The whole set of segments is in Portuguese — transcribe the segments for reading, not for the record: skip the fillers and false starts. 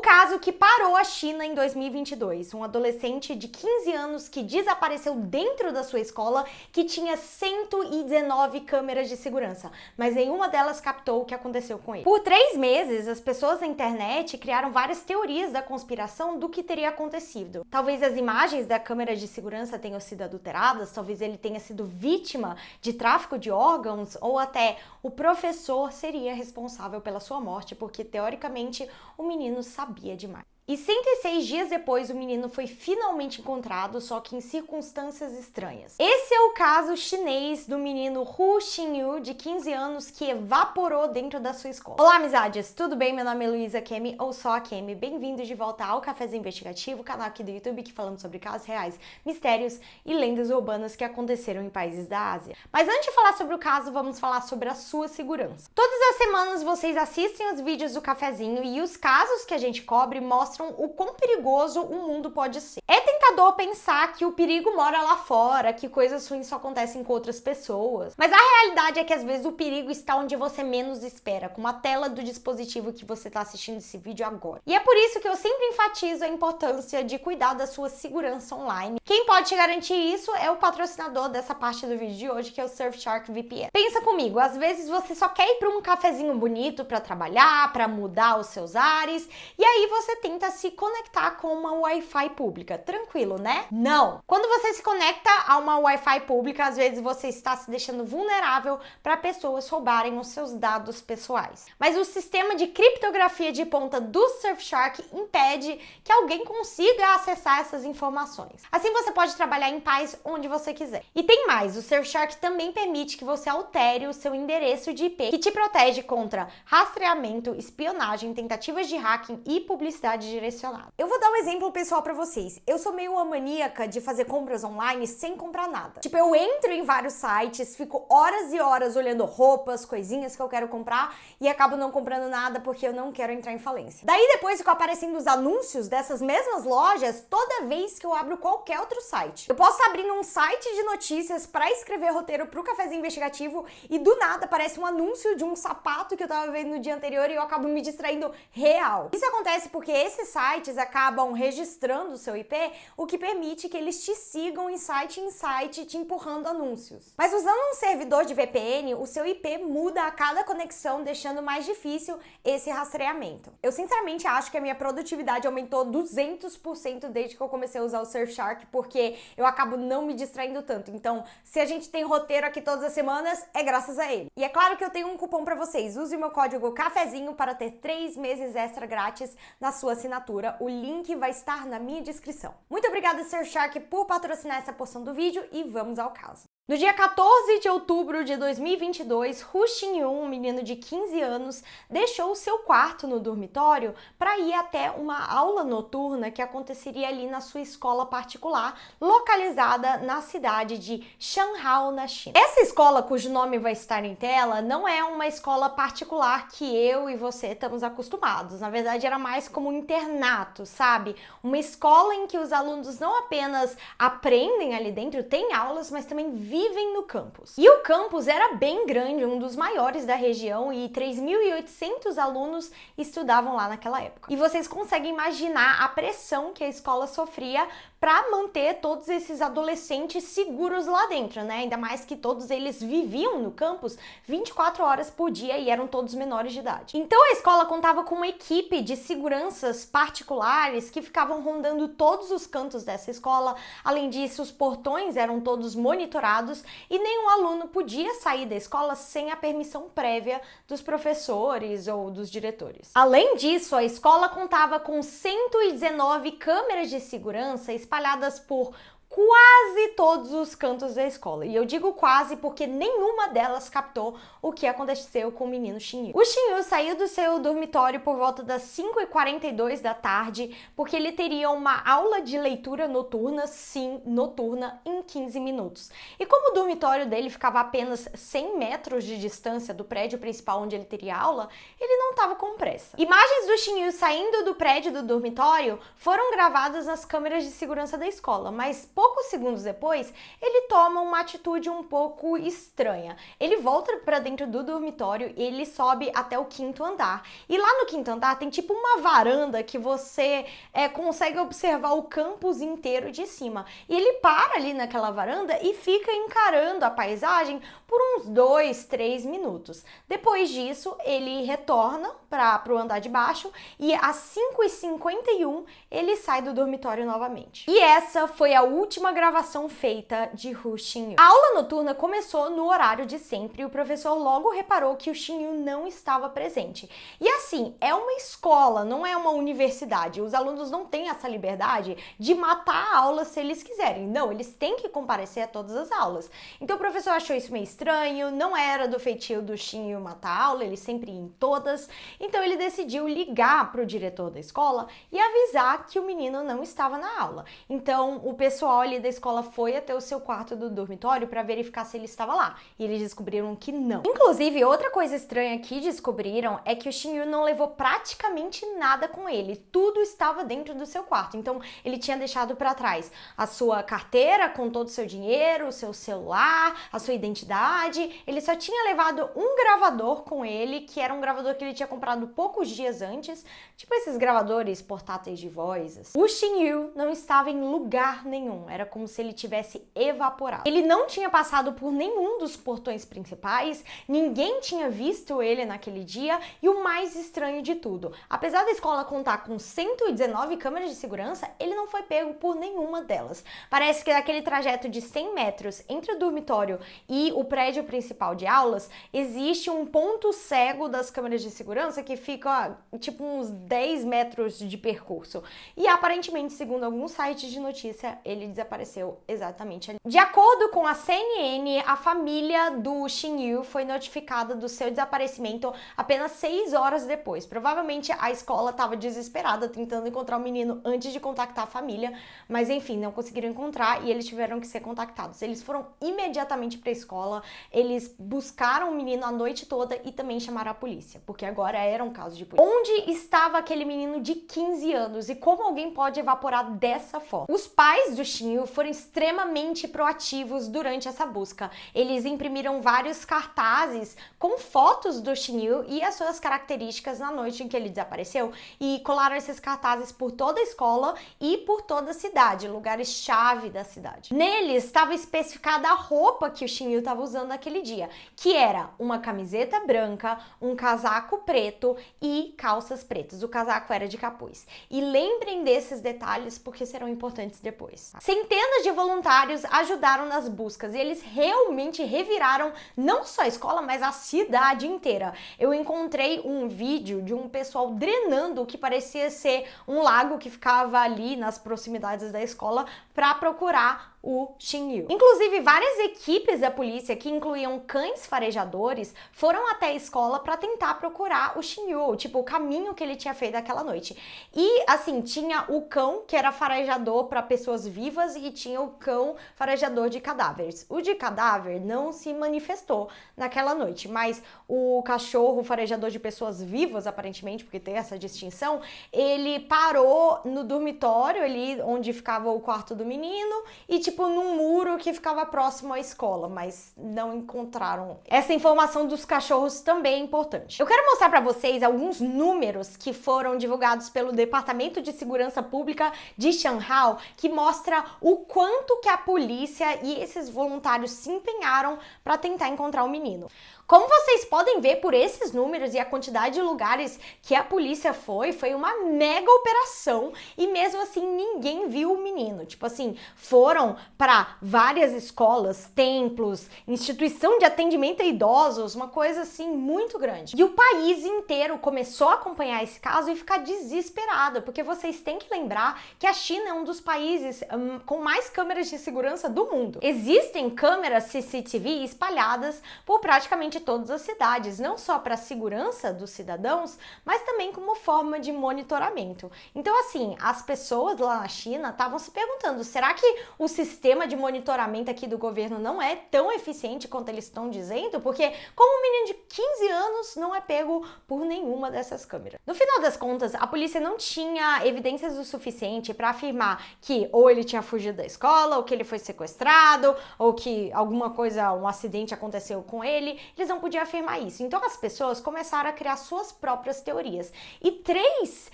caso que parou a China em 2022. Um adolescente de 15 anos que desapareceu dentro da sua escola, que tinha 119 câmeras de segurança, mas nenhuma delas captou o que aconteceu com ele. Por 3 meses, as pessoas na internet criaram várias teorias da conspiração do que teria acontecido. Talvez as imagens da câmera de segurança tenham sido adulteradas, talvez ele tenha sido vítima de tráfico de órgãos, ou até o professor seria responsável pela sua morte, porque teoricamente o menino sabia demais. E 106 dias depois, o menino foi finalmente encontrado, só que em circunstâncias estranhas. Esse é o caso chinês do menino Hu Xinyu, de 15 anos, que evaporou dentro da sua escola. Olá, amizades! Tudo bem? Meu nome é Luísa Kemi, ou só a Kemi. Bem-vindos de volta ao Cafézinho Investigativo, canal aqui do YouTube que falamos sobre casos reais, mistérios e lendas urbanas que aconteceram em países da Ásia. Mas antes de falar sobre o caso, vamos falar sobre a sua segurança. Todas as semanas vocês assistem os vídeos do Cafézinho e os casos que a gente cobre mostram o quão perigoso o mundo pode ser. É tentador pensar que o perigo mora lá fora, que coisas ruins só acontecem com outras pessoas. Mas a realidade é que às vezes o perigo está onde você menos espera, como a tela do dispositivo que você está assistindo esse vídeo agora. E é por isso que eu sempre enfatizo a importância de cuidar da sua segurança online. Quem pode te garantir isso é o patrocinador dessa parte do vídeo de hoje, que é o Surfshark VPN. Pensa comigo, às vezes você só quer ir para um cafezinho bonito para trabalhar, para mudar os seus ares, e aí você tenta se conectar com uma Wi-Fi pública. Tranquilo, né? Não! Quando você se conecta a uma Wi-Fi pública, às vezes você está se deixando vulnerável para pessoas roubarem os seus dados pessoais. Mas o sistema de criptografia de ponta do Surfshark impede que alguém consiga acessar essas informações. Assim você pode trabalhar em paz onde você quiser. E tem mais, o Surfshark também permite que você altere o seu endereço de IP, que te protege contra rastreamento, espionagem, tentativas de hacking e publicidade direcionada. Eu vou dar um exemplo pessoal pra vocês. Eu sou meio uma maníaca de fazer compras online sem comprar nada. Tipo, eu entro em vários sites, fico horas e horas olhando roupas, coisinhas que eu quero comprar e acabo não comprando nada porque eu não quero entrar em falência. Daí depois ficam aparecendo os anúncios dessas mesmas lojas toda vez que eu abro qualquer outro site. Eu posso estar abrindo um site de notícias pra escrever roteiro pro Cafézinho Investigativo e do nada aparece um anúncio de um sapato que eu tava vendo no dia anterior e eu acabo me distraindo real. Isso acontece porque esses sites acabam registrando o seu IP, o que permite que eles te sigam em site em site, te empurrando anúncios. Mas usando um servidor de VPN, o seu IP muda a cada conexão, deixando mais difícil esse rastreamento. Eu sinceramente acho que a minha produtividade aumentou 200% desde que eu comecei a usar o Surfshark, porque eu acabo não me distraindo tanto. Então, se a gente tem roteiro aqui todas as semanas, é graças a ele. E é claro que eu tenho um cupom para vocês. Use o meu código CAFEZINHO para ter 3 meses extra grátis na sua assinatura. O link vai estar na minha descrição. Muito obrigada, Surfshark, por patrocinar essa porção do vídeo e vamos ao caso. No dia 14 de outubro de 2022, Hu Xinyu, um menino de 15 anos, deixou o seu quarto no dormitório para ir até uma aula noturna que aconteceria ali na sua escola particular, localizada na cidade de Shanghai, na China. Essa escola, cujo nome vai estar em tela, não é uma escola particular que eu e você estamos acostumados. Na verdade, era mais como um internato, sabe? Uma escola em que os alunos não apenas aprendem ali dentro, têm aulas, mas também vivem no campus. E o campus era bem grande, um dos maiores da região, e 3.800 alunos estudavam lá naquela época. E vocês conseguem imaginar a pressão que a escola sofria para manter todos esses adolescentes seguros lá dentro, né? Ainda mais que todos eles viviam no campus 24 horas por dia e eram todos menores de idade. Então a escola contava com uma equipe de seguranças particulares que ficavam rondando todos os cantos dessa escola. Além disso, os portões eram todos monitorados e nenhum aluno podia sair da escola sem a permissão prévia dos professores ou dos diretores. Além disso, a escola contava com 119 câmeras de segurança espalhadas por quase todos os cantos da escola. E eu digo quase porque nenhuma delas captou o que aconteceu com o menino Xinyu. O Xinyu saiu do seu dormitório por volta das 5h42 da tarde, porque ele teria uma aula de leitura noturna, sim, noturna, em 15 minutos. E como o dormitório dele ficava a apenas 100 metros de distância do prédio principal onde ele teria aula, ele não estava com pressa. Imagens do Xinyu saindo do prédio do dormitório foram gravadas nas câmeras de segurança da escola, mas poucos segundos depois, ele toma uma atitude um pouco estranha. Ele volta para dentro do dormitório e ele sobe até o 5º andar. E lá no 5º andar tem tipo uma varanda que você consegue observar o campus inteiro de cima. E ele para ali naquela varanda e fica encarando a paisagem por uns 2, 3 minutos. Depois disso, ele retorna para o andar de baixo e às 5h51 ele sai do dormitório novamente. E essa foi a última gravação feita de Hu Xinyu. A aula noturna começou no horário de sempre e o professor logo reparou que o Xinyu não estava presente. E assim, é uma escola, não é uma universidade. Os alunos não têm essa liberdade de matar a aula se eles quiserem. Não, eles têm que comparecer a todas as aulas. Então o professor achou isso meio estranho, não era do feitio do Xinyu matar a aula, ele sempre ia em todas. Então ele decidiu ligar para o diretor da escola e avisar que o menino não estava na aula. Então o pessoal ali da escola foi até o seu quarto do dormitório para verificar se ele estava lá. E eles descobriram que não. Inclusive, outra coisa estranha que descobriram é que o Xinyu não levou praticamente nada com ele. Tudo estava dentro do seu quarto. Então ele tinha deixado para trás a sua carteira com todo o seu dinheiro, o seu celular, a sua identidade. Ele só tinha levado um gravador com ele, que era um gravador que ele tinha comprado poucos dias antes, tipo esses gravadores portáteis de vozes. O Xinyu não estava em lugar nenhum, era como se ele tivesse evaporado. Ele não tinha passado por nenhum dos portões principais, ninguém tinha visto ele naquele dia e o mais estranho de tudo, apesar da escola contar com 119 câmeras de segurança, ele não foi pego por nenhuma delas. Parece que naquele trajeto de 100 metros entre o dormitório e o prédio principal de aulas, existe um ponto cego das câmeras de segurança que fica tipo uns 10 metros de percurso. E aparentemente, segundo alguns sites de notícia, ele desapareceu exatamente ali. De acordo com a CNN, a família do Xinyu foi notificada do seu desaparecimento apenas 6 horas depois. Provavelmente a escola estava desesperada tentando encontrar o menino antes de contactar a família, mas enfim, não conseguiram encontrar e eles tiveram que ser contactados. Eles foram imediatamente para a escola, eles buscaram o menino a noite toda e também chamaram a polícia, porque agora era um caso de polícia. Onde estava aquele menino de 15 anos e como alguém pode evaporar dessa forma? Os pais do Xinyu foram extremamente proativos durante essa busca. Eles imprimiram vários cartazes com fotos do Xinyu e as suas características na noite em que ele desapareceu e colaram esses cartazes por toda a escola e por toda a cidade, lugares-chave da cidade. Neles estava especificada a roupa que o Xinyu estava usando naquele dia, que era uma camiseta branca, um casaco preto e calças pretas. O casaco era de capuz. E lembrem desses detalhes porque serão importantes depois. Centenas de voluntários ajudaram nas buscas e eles realmente reviraram não só a escola, mas a cidade inteira. Eu encontrei um vídeo de um pessoal drenando o que parecia ser um lago que ficava ali nas proximidades da escola para procurar o Xinyu. Inclusive, várias equipes da polícia, que incluíam cães farejadores, foram até a escola para tentar procurar o Xinyu, tipo, o caminho que ele tinha feito aquela noite. E, assim, tinha o cão, que era farejador para pessoas vivas, e tinha o cão farejador de cadáveres. O de cadáver não se manifestou naquela noite, mas o cachorro farejador de pessoas vivas, aparentemente, porque tem essa distinção, ele parou no dormitório ali, onde ficava o quarto do menino, e tipo num muro que ficava próximo à escola, mas não encontraram. Essa informação dos cachorros também é importante. Eu quero mostrar para vocês alguns números que foram divulgados pelo Departamento de Segurança Pública de Shanghai, que mostra o quanto que a polícia e esses voluntários se empenharam para tentar encontrar o menino. Como vocês podem ver por esses números e a quantidade de lugares que a polícia foi uma mega operação e mesmo assim ninguém viu o menino. Tipo assim, foram para várias escolas, templos, instituição de atendimento a idosos, uma coisa assim muito grande. E o país inteiro começou a acompanhar esse caso e ficar desesperado, porque vocês têm que lembrar que a China é um dos países com mais câmeras de segurança do mundo. Existem câmeras CCTV espalhadas por praticamente durante todas as cidades, não só para a segurança dos cidadãos, mas também como forma de monitoramento. Então, assim, as pessoas lá na China estavam se perguntando, será que o sistema de monitoramento aqui do governo não é tão eficiente quanto eles estão dizendo? Porque como um menino de 15 anos não é pego por nenhuma dessas câmeras. No final das contas, a polícia não tinha evidências o suficiente para afirmar que ou ele tinha fugido da escola, ou que ele foi sequestrado, ou que alguma coisa, um acidente aconteceu com ele. Eles não podiam afirmar isso. Então as pessoas começaram a criar suas próprias teorias. E 3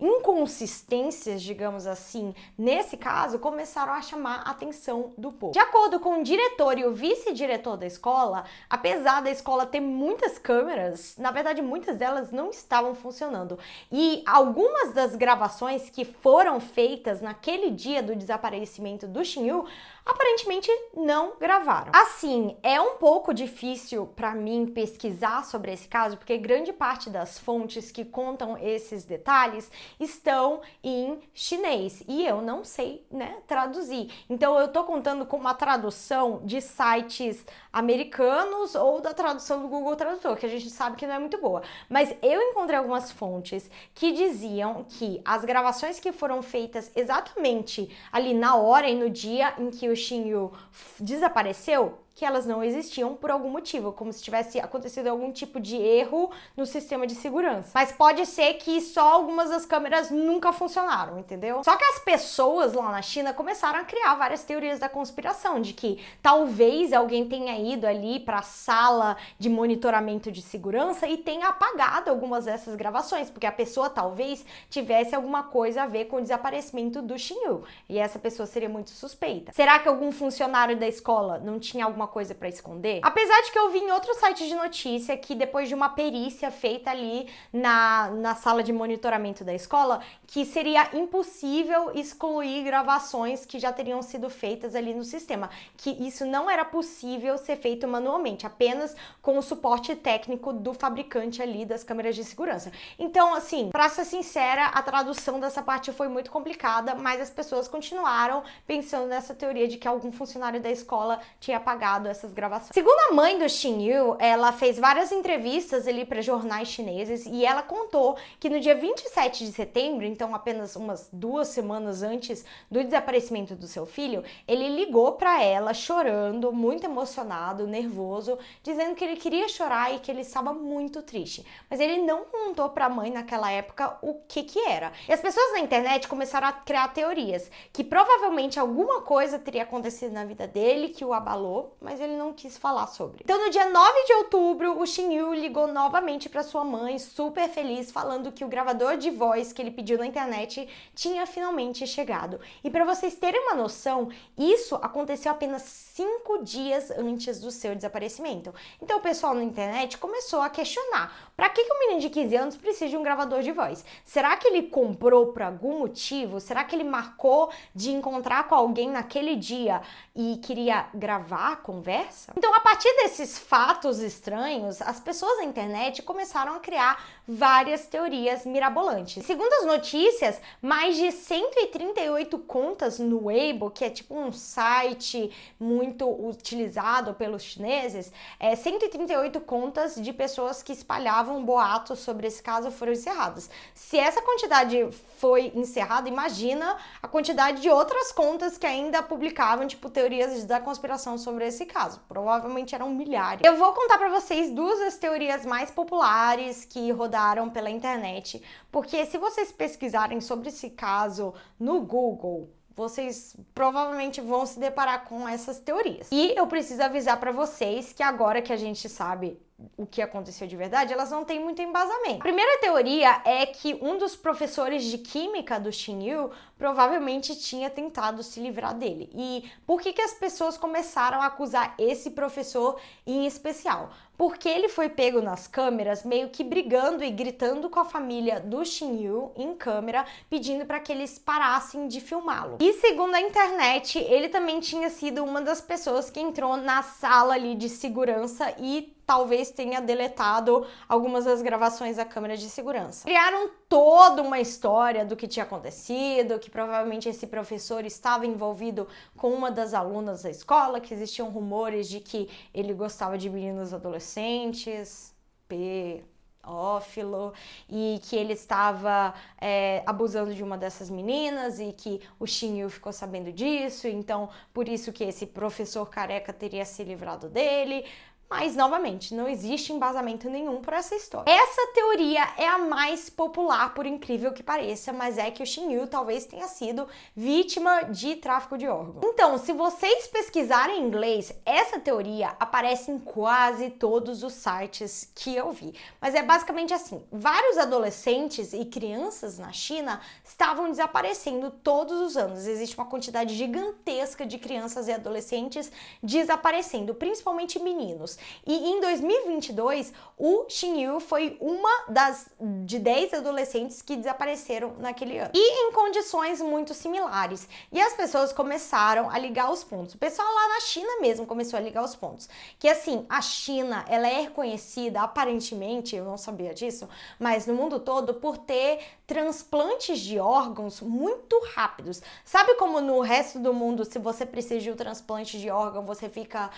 inconsistências, digamos assim, nesse caso, começaram a chamar a atenção do povo. De acordo com o diretor e o vice-diretor da escola, apesar da escola ter muitas câmeras, na verdade muitas delas não estavam funcionando. E algumas das gravações que foram feitas naquele dia do desaparecimento do Xinyu, aparentemente não gravaram. Assim, é um pouco difícil para mim pesquisar sobre esse caso, porque grande parte das fontes que contam esses detalhes estão em chinês e eu não sei, né, traduzir. Então eu tô contando com uma tradução de sites americanos ou da tradução do Google Tradutor, que a gente sabe que não é muito boa. Mas eu encontrei algumas fontes que diziam que as gravações que foram feitas exatamente ali na hora e no dia em que o Xinyu desapareceu, que elas não existiam por algum motivo, como se tivesse acontecido algum tipo de erro no sistema de segurança. Mas pode ser que só algumas das câmeras nunca funcionaram, entendeu? Só que as pessoas lá na China começaram a criar várias teorias da conspiração, de que talvez alguém tenha ido ali para a sala de monitoramento de segurança e tenha apagado algumas dessas gravações, porque a pessoa talvez tivesse alguma coisa a ver com o desaparecimento do Xinyu, e essa pessoa seria muito suspeita. Será que algum funcionário da escola não tinha alguma coisa para esconder? Apesar de que eu vi em outro site de notícia que depois de uma perícia feita ali na sala de monitoramento da escola, que seria impossível excluir gravações que já teriam sido feitas ali no sistema, que isso não era possível ser feito manualmente, apenas com o suporte técnico do fabricante ali das câmeras de segurança. Então, assim, para ser sincera, a tradução dessa parte foi muito complicada, mas as pessoas continuaram pensando nessa teoria de que algum funcionário da escola tinha apagado essas gravações. Segundo a mãe do Xinyu, ela fez várias entrevistas ali para jornais chineses e ela contou que no dia 27 de setembro, então apenas umas 2 semanas antes do desaparecimento do seu filho, ele ligou para ela chorando, muito emocionado, nervoso, dizendo que ele queria chorar e que ele estava muito triste. Mas ele não contou para a mãe naquela época o que era. E as pessoas na internet começaram a criar teorias que provavelmente alguma coisa teria acontecido na vida dele que o abalou, mas ele não quis falar sobre. Então, no dia 9 de outubro, o Xinyu ligou novamente para sua mãe, super feliz, falando que o gravador de voz que ele pediu na internet tinha finalmente chegado. E para vocês terem uma noção, isso aconteceu apenas 5 dias antes do seu desaparecimento. Então, o pessoal na internet começou a questionar: para que um menino de 15 anos precisa de um gravador de voz? Será que ele comprou por algum motivo? Será que ele marcou de encontrar com alguém naquele dia e queria gravar a conversa? Então, a partir desses fatos estranhos, as pessoas na internet começaram a criar várias teorias mirabolantes. Segundo as notícias, mais de 138 contas no Weibo, que é tipo um site muito utilizado pelos chineses, 138 contas de pessoas que espalhavam boatos sobre esse caso foram encerradas. Se essa quantidade foi encerrada, imagina a quantidade de outras contas que ainda publicavam, tipo, teorias da conspiração sobre esse caso. Provavelmente eram milhares. Eu vou contar pra vocês 2 das teorias mais populares que rodaram pela internet, porque se vocês pesquisarem sobre esse caso no Google, vocês provavelmente vão se deparar com essas teorias. E eu preciso avisar pra vocês que agora que a gente sabe o que aconteceu de verdade, elas não têm muito embasamento. A primeira teoria é que um dos professores de química do Xinyu provavelmente tinha tentado se livrar dele. E por que as pessoas começaram a acusar esse professor em especial? Porque ele foi pego nas câmeras meio que brigando e gritando com a família do Xinyu em câmera, pedindo para que eles parassem de filmá-lo. E segundo a internet, ele também tinha sido uma das pessoas que entrou na sala ali de segurança e talvez tenha deletado algumas das gravações da câmera de segurança. Criaram toda uma história do que tinha acontecido, que provavelmente esse professor estava envolvido com uma das alunas da escola, que existiam rumores de que ele gostava de meninos adolescentes, pedófilo, e que ele estava abusando de uma dessas meninas e que o Shin Yu ficou sabendo disso, então por isso que esse professor careca teria se livrado dele. Mas, novamente, não existe embasamento nenhum para essa história. Essa teoria é a mais popular, por incrível que pareça, mas é que o Shin Yu talvez tenha sido vítima de tráfico de órgãos. Então, se vocês pesquisarem em inglês, essa teoria aparece em quase todos os sites que eu vi. Mas é basicamente assim, vários adolescentes e crianças na China estavam desaparecendo todos os anos. Existe uma quantidade gigantesca de crianças e adolescentes desaparecendo, principalmente meninos. E em 2022, o Shin Yu foi uma de 10 adolescentes que desapareceram naquele ano. E em condições muito similares. E as pessoas começaram a ligar os pontos. O pessoal lá na China mesmo começou a ligar os pontos. Que assim, a China, ela é reconhecida, aparentemente, eu não sabia disso, mas no mundo todo, por ter transplantes de órgãos muito rápidos. Sabe como no resto do mundo, se você precisa de um transplante de órgão, você fica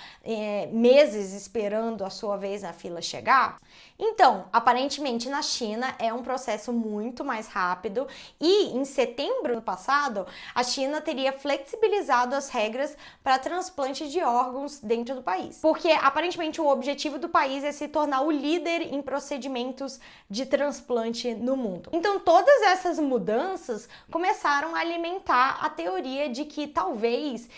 meses esperando a sua vez na fila chegar? Então, aparentemente na China é um processo muito mais rápido e em setembro do passado, a China teria flexibilizado as regras para transplante de órgãos dentro do país. Porque aparentemente o objetivo do país é se tornar o líder em procedimentos de transplante no mundo. Então, todas essas mudanças começaram a alimentar a teoria de que talvez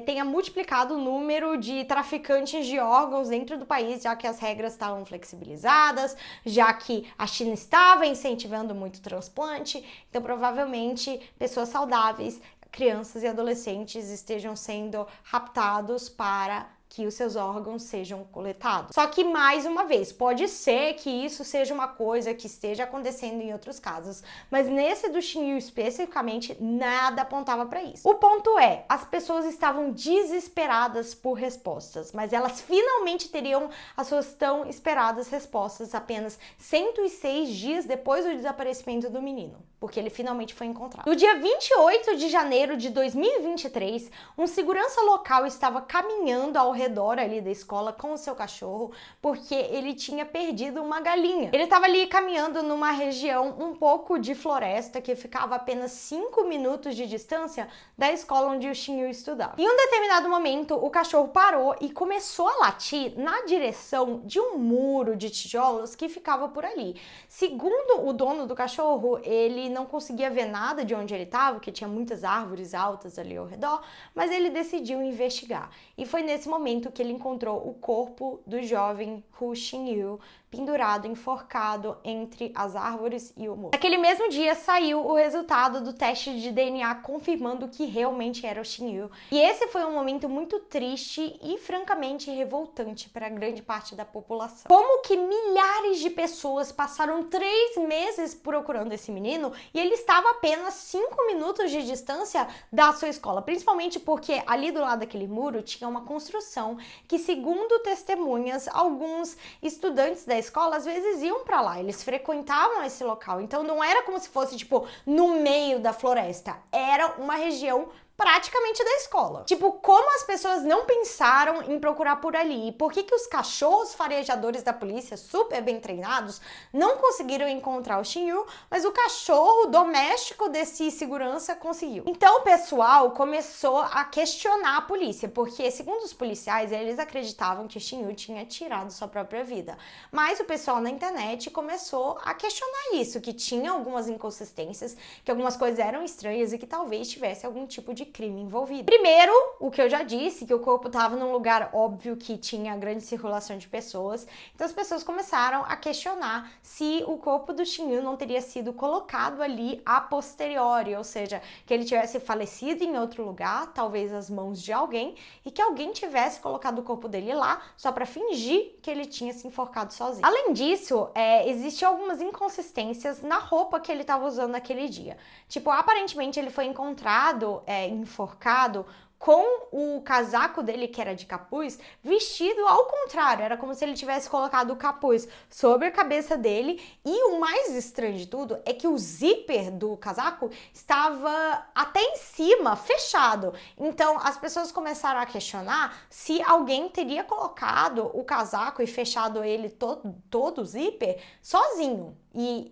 tenha multiplicado o número de traficantes de órgãos dentro do país, já que as regras estavam flexibilizadas, já que a China estava incentivando muito transplante, então provavelmente pessoas saudáveis, crianças e adolescentes estejam sendo raptados para que os seus órgãos sejam coletados. Só que, mais uma vez, pode ser que isso seja uma coisa que esteja acontecendo em outros casos, mas nesse do Shin Yu especificamente, nada apontava para isso. O ponto é, as pessoas estavam desesperadas por respostas, mas elas finalmente teriam as suas tão esperadas respostas apenas 106 dias depois do desaparecimento do menino, porque ele finalmente foi encontrado. No dia 28 de janeiro de 2023, um segurança local estava caminhando ao redor ali da escola com o seu cachorro, porque ele tinha perdido uma galinha. Ele estava ali caminhando numa região um pouco de floresta que ficava a apenas 5 minutos de distância da escola onde o Shin Yu estudava. Em um determinado momento, o cachorro parou e começou a latir na direção de um muro de tijolos que ficava por ali. Segundo o dono do cachorro, ele não conseguia ver nada de onde ele estava, porque tinha muitas árvores altas ali ao redor, mas ele decidiu investigar. E foi nesse momento que ele encontrou o corpo do jovem Hu Xinyu pendurado, enforcado entre as árvores e o muro. Naquele mesmo dia saiu o resultado do teste de DNA confirmando que realmente era o Shin Yu. E esse foi um momento muito triste e francamente revoltante para grande parte da população. Como que milhares de pessoas passaram 3 meses procurando esse menino e ele estava a apenas 5 minutos de distância da sua escola, principalmente porque ali do lado daquele muro tinha uma construção que, segundo testemunhas, alguns estudantes da escola às vezes iam pra lá, eles frequentavam esse local, então não era como se fosse tipo no meio da floresta, era uma região praticamente da escola. Tipo, como as pessoas não pensaram em procurar por ali? E por que os cachorros farejadores da polícia, super bem treinados, não conseguiram encontrar o Shin Yu, mas o cachorro doméstico desse segurança conseguiu? Então o pessoal começou a questionar a polícia, porque segundo os policiais, eles acreditavam que o Shin Yu tinha tirado sua própria vida. Mas o pessoal na internet começou a questionar isso, que tinha algumas inconsistências, que algumas coisas eram estranhas e que talvez tivesse algum tipo de crime envolvido. Primeiro, o que eu já disse, que o corpo estava num lugar óbvio que tinha grande circulação de pessoas, então as pessoas começaram a questionar se o corpo do Shin Yu não teria sido colocado ali a posteriori, ou seja, que ele tivesse falecido em outro lugar, talvez às mãos de alguém, e que alguém tivesse colocado o corpo dele lá só para fingir que ele tinha se enforcado sozinho. Além disso, existiam algumas inconsistências na roupa que ele estava usando naquele dia. Tipo, aparentemente ele foi encontrado em enforcado com o casaco dele, que era de capuz, vestido ao contrário. Era como se ele tivesse colocado o capuz sobre a cabeça dele. E o mais estranho de tudo é que o zíper do casaco estava até em cima, fechado. Então as pessoas começaram a questionar se alguém teria colocado o casaco e fechado ele todo o zíper sozinho. E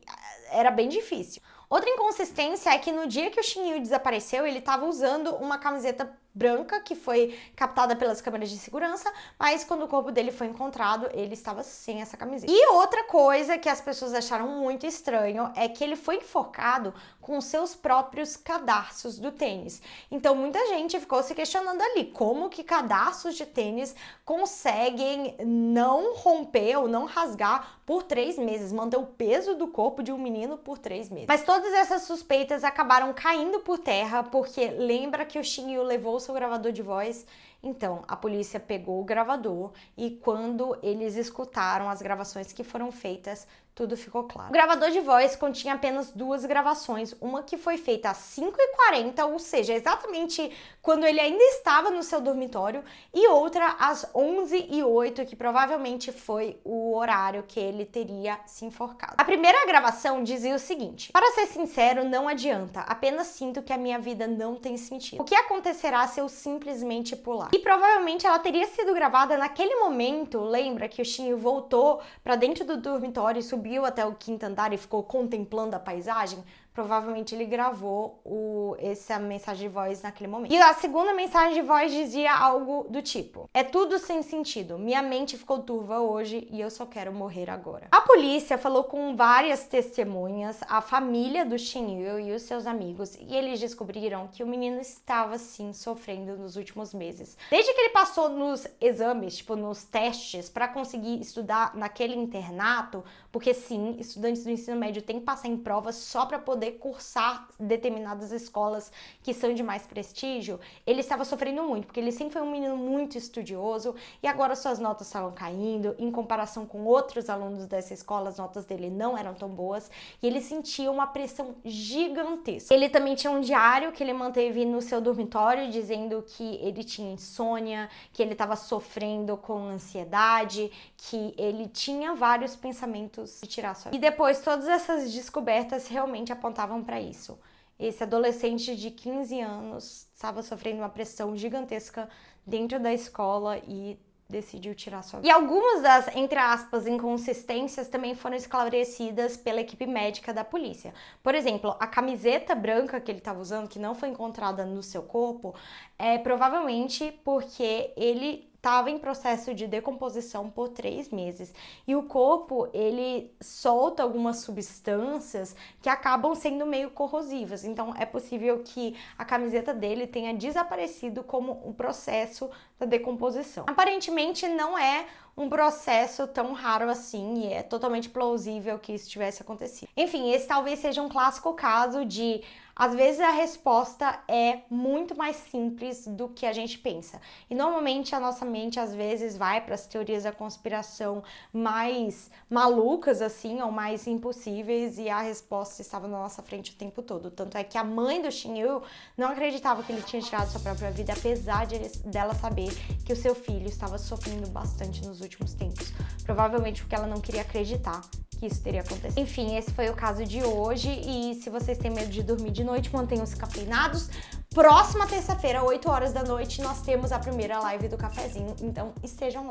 era bem difícil. Outra inconsistência é que no dia que o Shin Yu desapareceu, ele estava usando uma camiseta branca que foi captada pelas câmeras de segurança, mas quando o corpo dele foi encontrado, ele estava sem essa camiseta. E outra coisa que as pessoas acharam muito estranho é que ele foi enforcado com seus próprios cadarços do tênis. Então muita gente ficou se questionando ali, como que cadarços de tênis conseguem não romper ou não rasgar por 3 meses, manter o peso do corpo de um menino por 3 meses. Mas todas essas suspeitas acabaram caindo por terra, porque lembra que o Shin Yu levou seu gravador de voz? Então, a polícia pegou o gravador e quando eles escutaram as gravações que foram feitas, tudo ficou claro. O gravador de voz continha apenas 2 gravações, uma que foi feita às 5h40, ou seja, exatamente quando ele ainda estava no seu dormitório, e outra às 11h08, que provavelmente foi o horário que ele teria se enforcado. A primeira gravação dizia o seguinte: para ser sincero, não adianta, apenas sinto que a minha vida não tem sentido. O que acontecerá se eu simplesmente pular? E provavelmente ela teria sido gravada naquele momento. Lembra que o Shin Yu voltou para dentro do dormitório e subiu até o 5º andar e ficou contemplando a paisagem? Provavelmente ele gravou essa mensagem de voz naquele momento. E a segunda mensagem de voz dizia algo do tipo: é tudo sem sentido, minha mente ficou turva hoje e eu só quero morrer agora. A polícia falou com várias testemunhas, a família do Shin Yu e os seus amigos, e eles descobriram que o menino estava sim sofrendo nos últimos meses. Desde que ele passou nos exames, nos testes, para conseguir estudar naquele internato, porque sim, estudantes do ensino médio têm que passar em provas só para poder cursar determinadas escolas que são de mais prestígio, ele estava sofrendo muito, porque ele sempre foi um menino muito estudioso e agora suas notas estavam caindo, em comparação com outros alunos dessa escola, as notas dele não eram tão boas e ele sentia uma pressão gigantesca. Ele também tinha um diário que ele manteve no seu dormitório, dizendo que ele tinha insônia, que ele estava sofrendo com ansiedade, que ele tinha vários pensamentos de tirar sua vida. E depois todas essas descobertas realmente apontavam para isso. Esse adolescente de 15 anos estava sofrendo uma pressão gigantesca dentro da escola e decidiu tirar sua vida. E algumas das, entre aspas, inconsistências também foram esclarecidas pela equipe médica da polícia. Por exemplo, a camiseta branca que ele estava usando, que não foi encontrada no seu corpo, é provavelmente porque ele estava em processo de decomposição por 3 meses. E o corpo, ele solta algumas substâncias que acabam sendo meio corrosivas. Então, é possível que a camiseta dele tenha desaparecido como um processo da decomposição. Aparentemente, não é um processo tão raro assim e é totalmente plausível que isso tivesse acontecido. Enfim, esse talvez seja um clássico caso de, às vezes, a resposta é muito mais simples do que a gente pensa. E normalmente a nossa mente, às vezes, vai para as teorias da conspiração mais malucas, assim, ou mais impossíveis, e a resposta estava na nossa frente o tempo todo. Tanto é que a mãe do Shin Yu não acreditava que ele tinha tirado sua própria vida, apesar dela saber que o seu filho estava sofrendo bastante nos últimos tempos. Provavelmente porque ela não queria acreditar que isso teria acontecido. Enfim, esse foi o caso de hoje e se vocês têm medo de dormir de noite, mantenham-se cafeinados. Próxima terça-feira, 8 horas da noite, nós temos a primeira live do cafezinho, então estejam lá.